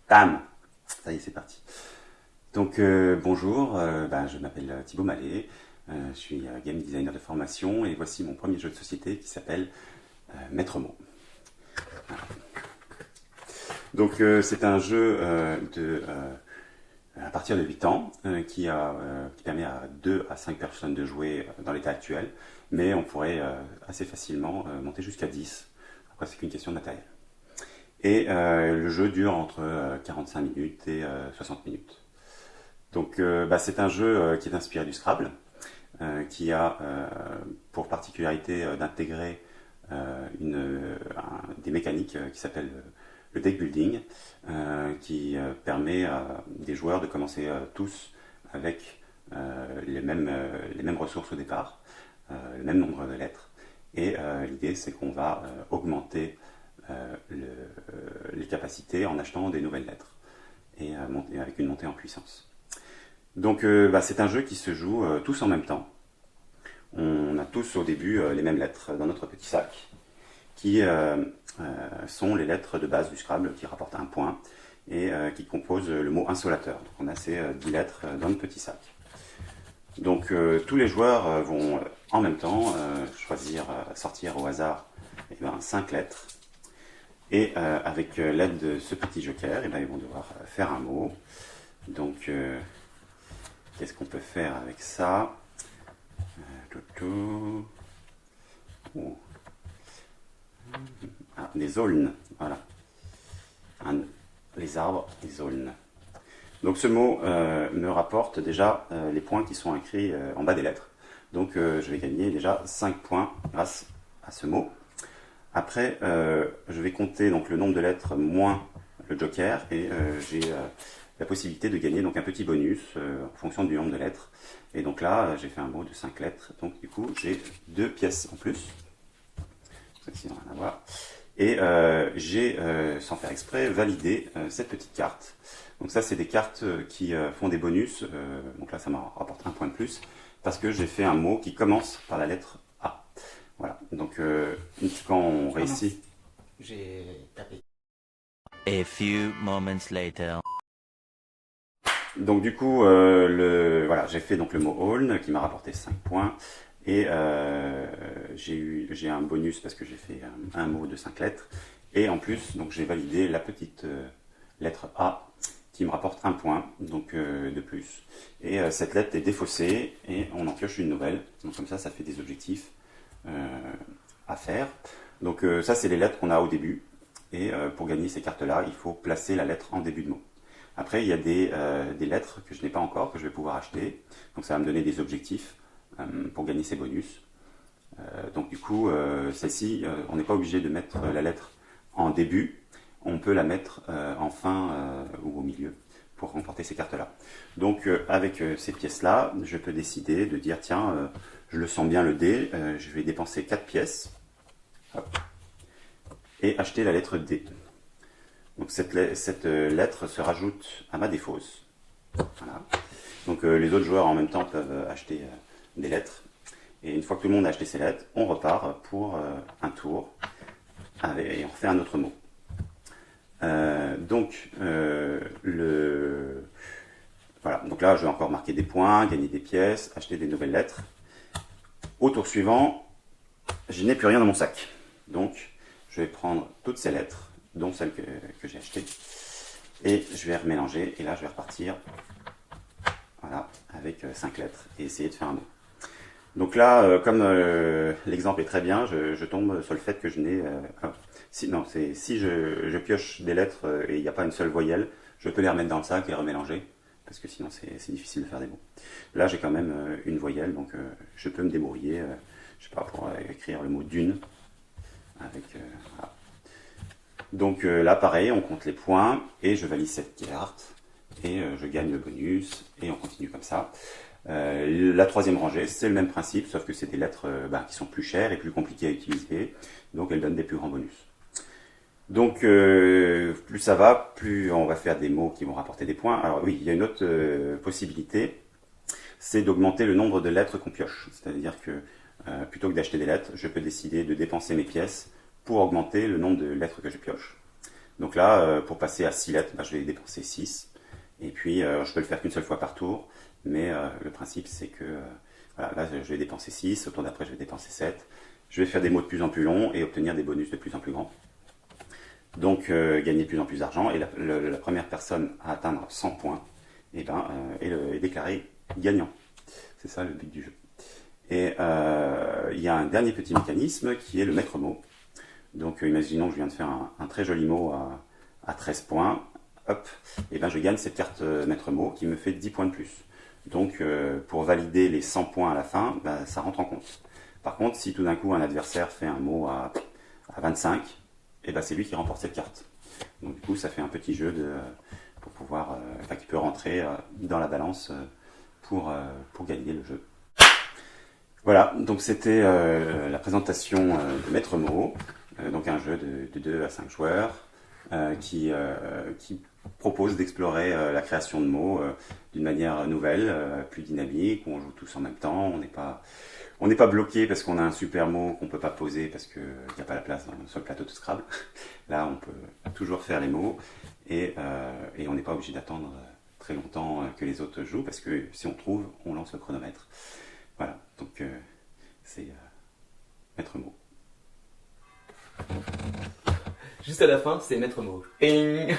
Bam! Ça y est, c'est parti. Donc bonjour, je m'appelle Thibaut Mallet, je suis game designer de formation et voici mon premier jeu de société qui s'appelle Maître Mot. Voilà. Donc c'est un jeu à partir de 8 ans qui permet à 2 à 5 personnes de jouer dans l'état actuel, mais on pourrait assez facilement monter jusqu'à 10. Après c'est qu'une question de matériel. Et le jeu dure entre 45 minutes et 60 minutes. Donc c'est un jeu qui est inspiré du Scrabble, qui a pour particularité d'intégrer des mécaniques qui s'appellent le deck building, qui permet à des joueurs de commencer tous avec les mêmes ressources au départ, le même nombre de lettres. Et l'idée c'est qu'on va augmenter les capacités en achetant des nouvelles lettres et avec une montée en puissance. Donc c'est un jeu qui se joue tous en même temps. On a tous au début les mêmes lettres dans notre petit sac qui sont les lettres de base du Scrabble qui rapportent un point et qui composent le mot insolateur. Donc on a ces 10 lettres dans le petit sac. Donc tous les joueurs vont en même temps sortir au hasard 5 lettres. Et avec l'aide de ce petit joker, ils vont devoir faire un mot. Donc, qu'est-ce qu'on peut faire avec ça? Des aulnes, voilà. Les arbres, les aulnes. Donc ce mot me rapporte déjà les points qui sont écrits en bas des lettres. Donc je vais gagner déjà 5 points grâce à ce mot. Après, je vais compter donc, le nombre de lettres moins le joker et j'ai la possibilité de gagner donc, un petit bonus en fonction du nombre de lettres. Et donc là, j'ai fait un mot de 5 lettres, donc du coup, j'ai 2 pièces en plus. Celle-ci, on va en avoir. Et j'ai, sans faire exprès, validé cette petite carte. Donc ça, c'est des cartes qui font des bonus. Donc là, ça me rapporte un point de plus parce que j'ai fait un mot qui commence par la lettre A. Voilà, donc quand on réussit... J'ai tapé. A few moments later. Donc du coup, j'ai fait donc le mot Aulne qui m'a rapporté 5 points. Et j'ai un bonus parce que j'ai fait un mot de 5 lettres. Et en plus, donc j'ai validé la petite lettre A qui me rapporte 1 point donc, de plus. Et cette lettre est défaussée et on en pioche une nouvelle. Donc comme ça fait des objectifs à faire. Donc ça c'est les lettres qu'on a au début et pour gagner ces cartes là il faut placer la lettre en début de mot. Après il y a des lettres que je n'ai pas encore que je vais pouvoir acheter, donc ça va me donner des objectifs pour gagner ces bonus. Donc du coup celle-ci on n'est pas obligé de mettre la lettre en début, on peut la mettre en fin ou au milieu pour remporter ces cartes là. Donc avec ces pièces là je peux décider de dire tiens je le sens bien le dé, je vais dépenser 4 pièces hop, et acheter la lettre D. Donc cette lettre se rajoute à ma défausse. Voilà. Donc les autres joueurs en même temps peuvent acheter des lettres. Et une fois que tout le monde a acheté ses lettres, on repart pour un tour et on refait un autre mot. Voilà. Donc là je vais encore marquer des points, gagner des pièces, acheter des nouvelles lettres. Au tour suivant, je n'ai plus rien dans mon sac. Donc, je vais prendre toutes ces lettres, dont celles que j'ai achetées, et je vais remélanger. Et là, je vais repartir voilà, avec 5 lettres et essayer de faire un mot. Donc là, comme l'exemple est très bien, je tombe sur le fait que je n'ai... si je pioche des lettres et il n'y a pas une seule voyelle, je peux les remettre dans le sac et remélanger. Parce que sinon c'est difficile de faire des mots. Là j'ai quand même une voyelle, donc je peux me débrouiller, je sais pas, pour écrire le mot dune. Voilà. Donc là pareil, on compte les points, et je valide cette carte, et je gagne le bonus, et on continue comme ça. La troisième rangée, c'est le même principe, sauf que c'est des lettres qui sont plus chères et plus compliquées à utiliser, donc elles donnent des plus grands bonus. Donc plus ça va, plus on va faire des mots qui vont rapporter des points. Alors oui, il y a une autre possibilité, c'est d'augmenter le nombre de lettres qu'on pioche. C'est-à-dire que plutôt que d'acheter des lettres, je peux décider de dépenser mes pièces pour augmenter le nombre de lettres que je pioche. Donc là, pour passer à 6 lettres, je vais dépenser 6. Et puis, je peux le faire qu'une seule fois par tour. Mais le principe, c'est que voilà, là, je vais dépenser 6. Au tour d'après, je vais dépenser 7. Je vais faire des mots de plus en plus longs et obtenir des bonus de plus en plus grands. Donc, gagner de plus en plus d'argent. Et la première personne à atteindre 100 points est déclarée gagnant. C'est ça le but du jeu. Et il y a un dernier petit mécanisme qui est le maître mot. Donc imaginons que je viens de faire un très joli mot à 13 points. Hop, et je gagne cette carte maître mot qui me fait 10 points de plus. Donc pour valider les 100 points à la fin, ça rentre en compte. Par contre, si tout d'un coup un adversaire fait un mot à 25, c'est lui qui remporte cette carte. Donc du coup, ça fait un petit jeu pour pouvoir, qui peut rentrer dans la balance pour gagner le jeu. Voilà, donc c'était la présentation de Maître Mot, donc un jeu de 2 à 5 joueurs qui propose d'explorer la création de mots d'une manière nouvelle, plus dynamique, où on joue tous en même temps, on n'est pas bloqué parce qu'on a un super mot qu'on ne peut pas poser parce qu'il n'y a pas la place sur le plateau de Scrabble. Là, on peut toujours faire les mots et on n'est pas obligé d'attendre très longtemps que les autres jouent parce que si on trouve, on lance le chronomètre. Voilà, donc c'est Maître Mot. Juste à la fin, c'est maître mot. Ping.